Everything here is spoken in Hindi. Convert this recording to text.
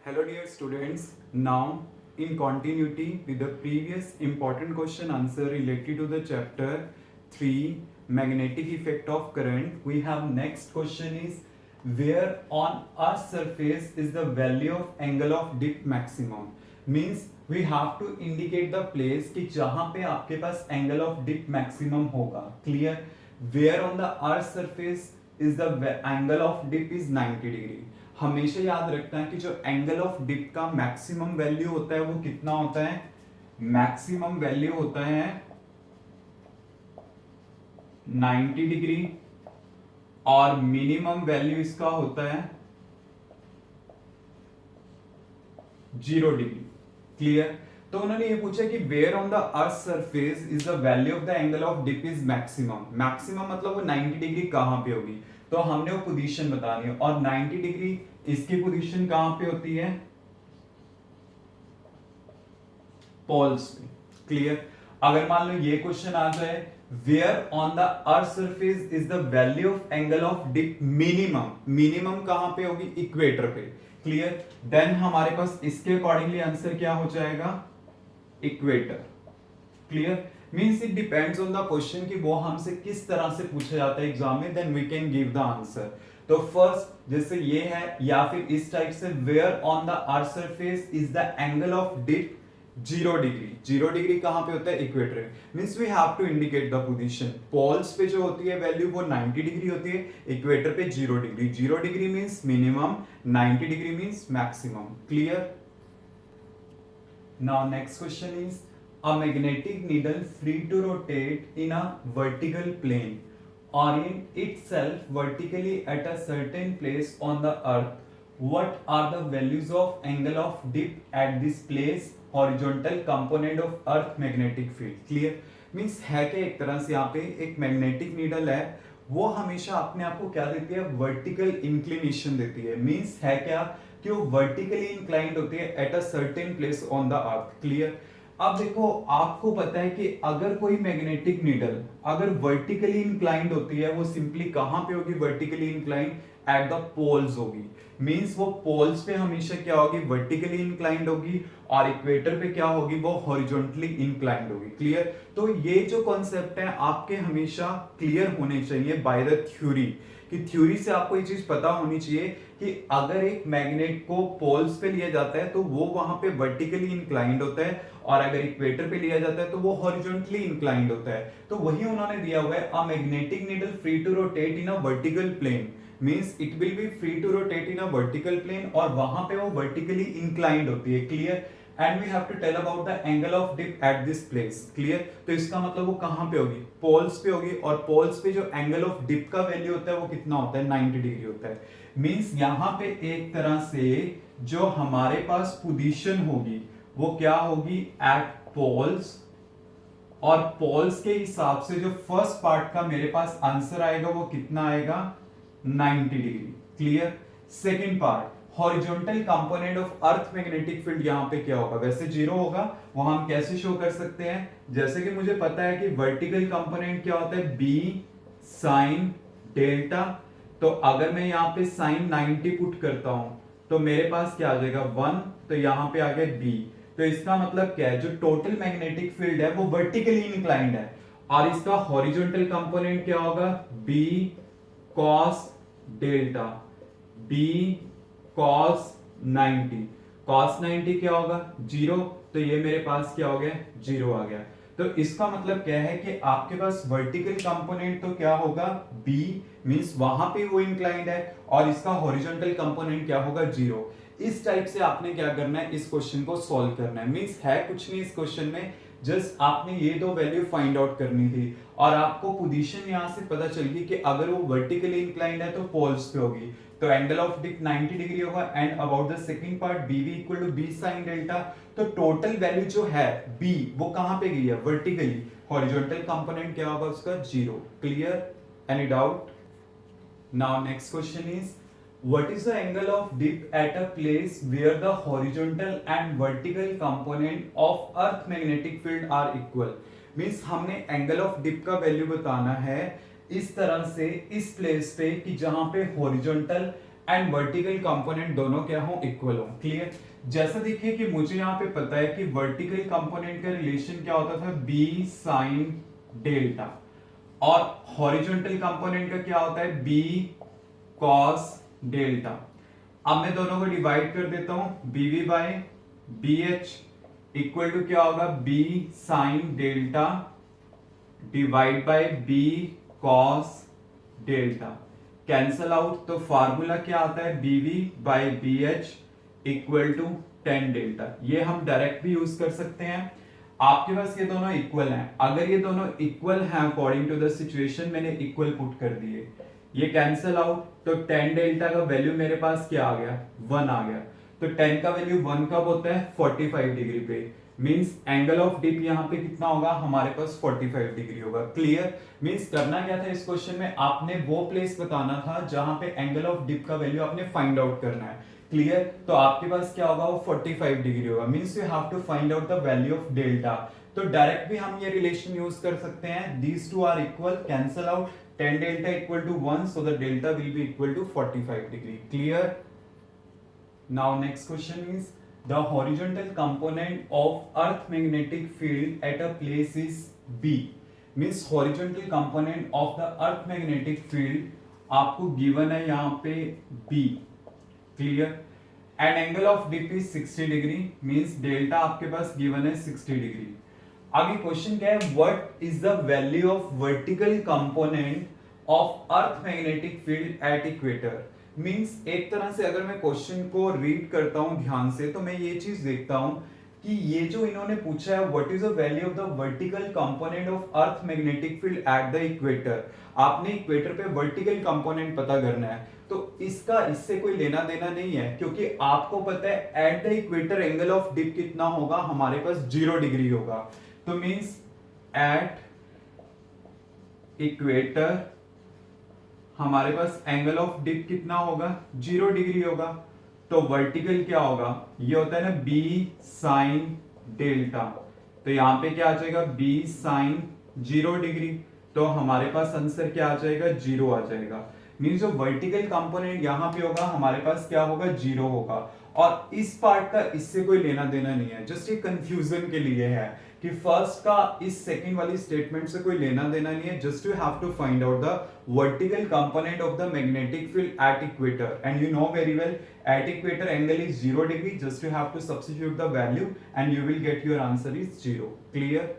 Hello dear students, now in continuity with the previous important question answer related to the chapter 3 magnetic effect of current, we have next question is where on earth surface is the value of angle of dip maximum. Means we have to indicate the place कि जहाँ पे आपके पास angle of dip maximum होगा. Clear? Where on the earth surface is the angle of dip is 90 degree. हमेशा याद रखना है कि जो एंगल ऑफ डिप का मैक्सिमम वैल्यू होता है वो कितना होता है. मैक्सिमम वैल्यू होता है 90 डिग्री और मिनिमम वैल्यू इसका होता है 0 डिग्री. क्लियर? तो उन्होंने ये पूछा कि where on the earth surface is the value of the angle of dip is maximum. Maximum मतलब वो 90 डिग्री कहां पे होगी, तो हमने वो पोजीशन बतानी है और 90 डिग्री इसकी पोजीशन कहां पे होती है, पोल्स पे. क्लियर? अगर मान लो ये क्वेश्चन आ जाए where on the earth surface is the value of angle of dip minimum, minimum कहां पे होगी, इक्वेटर पे. क्लियर? देन हमारे पास इसके अकॉर्डिंगली आंसर क्या हो जाएगा, equator. Clear? Means it depends on the question कि वो हमसे किस तरह से पूछा जाता है एग्जाम में, then we can give the answer. तो फर्स्ट जैसे ये है या फिर इस टाइप से where on the earth surface is the angle of dip 0 degree. 0 degree कहां पे होता है, equator. Means we have to indicate the position. Poles पे जो होती है वैल्यू वो 90 डिग्री होती है, इक्वेटर पे 0 degree. 0 degree means minimum, 90 degree means maximum. Clear? Now next question is a magnetic needle free to rotate in a vertical plane orient itself vertically at a certain place on the earth. What are the values of angle of dip at this place, horizontal component of earth magnetic field? Clear? Means है कि एक तरह से यहाँ पे एक मैग्नेटिक नीडल है, वो हमेशा अपने आप को क्या देती है, वर्टिकल इंक्लिनेशन देती है. मीन्स है क्या कि वो वर्टिकली इंक्लाइंड होती है at a certain place on the earth. Clear? अब देखो आपको पता है कि अगर कोई मैग्नेटिक नीडल अगर वर्टिकली इंक्लाइंड होती है वो सिंपली कहां पे होगी, vertically inclined at the poles होगी. मींस वो पोल्स पे हमेशा क्या होगी, वर्टिकली इंक्लाइंड होगी और इक्वेटर पे क्या होगी, वो हॉरिजॉन्टली इंक्लाइंड होगी. क्लियर? तो ये जो कॉन्सेप्ट है आपके हमेशा क्लियर होने चाहिए बाय द थ्योरी, कि थ्योरी से आपको ये चीज पता होनी चाहिए कि अगर एक मैग्नेट को पोल्स पे लिया जाता है तो वो वहां पे वर्टिकली इंक्लाइंड होता है और अगर इक्वेटर पे लिया जाता है तो वो हॉरिजॉन्टली इंक्लाइंड होता है. तो वही उन्होंने दिया हुआ है, a magnetic needle free to rotate in a vertical plane means it will be free to rotate in a vertical plane और वहां पे वो वर्टिकली इंक्लाइंड होती है. Clear? And we have to tell about the angle of dip at this place. Clear? तो इसका मतलब वो कहां पे होगी, पोल्स पे होगी और पोल्स पे जो एंगल ऑफ डिप का वैल्यू होता है वो कितना होता है, 90 डिग्री होता है. मींस यहां पे एक तरह से जो हमारे पास पोजीशन होगी वो क्या होगी, एट पोल्स, और पोल्स के हिसाब से जो फर्स्ट पार्ट का मेरे पास आंसर आएगा वो कितना आएगा, 90 degree. Clear? Second part horizontal component of earth magnetic field यहां पे क्या होगा, वैसे 0 होगा. वो हम कैसे शो कर सकते हैं, जैसे कि मुझे पता है कि वर्टिकल कंपोनेंट क्या होता है, बी साइन डेल्टा. तो अगर मैं यहां पे साइन 90 पुट करता हूं तो मेरे पास क्या आ जाएगा, 1. तो यहां पे आ गया बी. तो इसका मतलब क्या है, जो टोटल मैग्नेटिक फील्ड है वो वर्टिकली इंक्लाइंड है और इसका हॉरिजॉन्टल कंपोनेंट क्या होगा, B cos delta. B cos 90, cos 90 क्या होगा, 0. तो ये मेरे पास क्या हो गया, 0 आ गया. तो इसका मतलब क्या है कि आपके पास वर्टिकल कंपोनेंट तो क्या होगा, b मींस वहां पे वो इंक्लाइंड है और इसका हॉरिजॉन्टल कंपोनेंट क्या होगा, 0. इस टाइप से आपने क्या करना है, इस क्वेश्चन को सॉल्व करना है. मींस है कुछ नहीं इस क्वेश्चन में, जस्ट आपने ये दो वैल्यू फाइंड आउट करनी थी और आपको पोजीशन यहां से पता चल गई कि अगर वो वर्टिकली इंक्लाइंड है तो पोल्स पे होगी, तो एंगल ऑफ डिप 90 डिग्री होगा. And about the second part BV equal to B sin delta. तो टोटल वैल्यू जो है B वो कहां पे गई है, वर्टिकली. हॉरिजॉन्टल कंपोनेंट क्या होगा उसका, 0. Clear? Any doubt? Now next question is what is the angle of dip at a place where the horizontal and vertical component of earth magnetic field are equal. Means हमने एंगल ऑफ डिप का वैल्यू बताना है इस तरह से इस प्लेस पे कि जहां पे हॉरिजॉन्टल एंड वर्टिकल कंपोनेंट दोनों क्या हो, इक्वल हो। क्लियर। जैसा देखिए कि मुझे यहाँ पे पता है कि वर्टिकल कंपोनेंट का रिलेशन क्या होता था, बी साइन डेल्टा, और हॉरिजॉन्टल कंपोनेंट का क्या होता है, बी कॉस डेल्टा। अब मैं दोनों को डिवाइड कर देता हूं, BV by B H equal to क्या होगा, B sine delta divide by B cos delta. Cancel out, तो फार्मूला क्या आता है, BV by B H equal to tan delta. ये हम डायरेक्ट भी यूज कर सकते हैं। आपके पास ये दोनों इक्वल हैं, अगर ये दोनों इक्वल हैं अकॉर्डिंग टू द सिचुएशन, मैंने इक्वल पुट कर दिए, ये कैंसल आउट, तो टेन डेल्टा का वैल्यू मेरे पास क्या आ गया, 1 आ गया। तो 10 का वैल्यू 1 कब होता है, 45 डिग्री पे। मींस एंगल ऑफ डिप यहाँ पे कितना होगा, हमारे पास 45 डिग्री होगा। क्लियर। मींस करना क्या था इस क्वेश्चन में, आपने वो प्लेस बताना था जहां पे एंगल ऑफ डिप का वैल्यू आपने फाइंड आउट करना है। क्लियर। तो आपके पास क्या होगा, वो 45 डिग्री होगा। Means you have to find out the value of delta. तो डायरेक्ट भी हम ये रिलेशन यूज कर सकते हैं, these two are equal, cancel out, 10 delta equal to 1, so the delta will be equal to 45 degree. Clear? Now next question is, the horizontal component of earth magnetic field at a place is B. Means horizontal component of the earth magnetic field आपको given है यहाँ पे B. Clear? And angle of dip is 60 degree. Means delta आपके पास given है 60 degree. आगे क्वेश्चन क्या है, what is the value of vertical component of earth magnetic field at equator. Means एक तरह से अगर मैं क्वेश्चन को रीड करता हूं ध्यान से, तो मैं ये चीज देखता हूं कि ये जो इन्होंने पूछा है, what is the value of the vertical component of earth magnetic field eight the equator. आपने इक्वेटर पे वर्टिकल कंपोनेंट पता करना है, तो इसका इससे कोई लेना देना नहीं है, क्योंकि आपको पता है at the equator angle of dip कितना होगा, हमारे पास 0 डिग्री होगा। तो मींस एट इक्वेटर हमारे पास एंगल ऑफ डिप कितना होगा, 0 डिग्री होगा। तो वर्टिकल क्या होगा, ये होता है ना बी साइन डेल्टा। तो यहां पे क्या आ जाएगा, बी साइन 0 डिग्री। तो हमारे पास आंसर क्या आ जाएगा, 0 आ जाएगा। मींस जो वर्टिकल कंपोनेंट यहां पे होगा, हमारे पास क्या होगा, 0 होगा। और इस पार्ट का इससे कोई लेना देना नहीं है, जस्ट एक कंफ्यूजन के लिए है कि फर्स्ट का इस सेकंड वाली स्टेटमेंट से कोई लेना देना नहीं है। Just you have to find out the vertical component of the magnetic field at equator, and you know very well at equator angle is 0 degree. Just you have to substitute the value and you will get your answer is 0। Clear.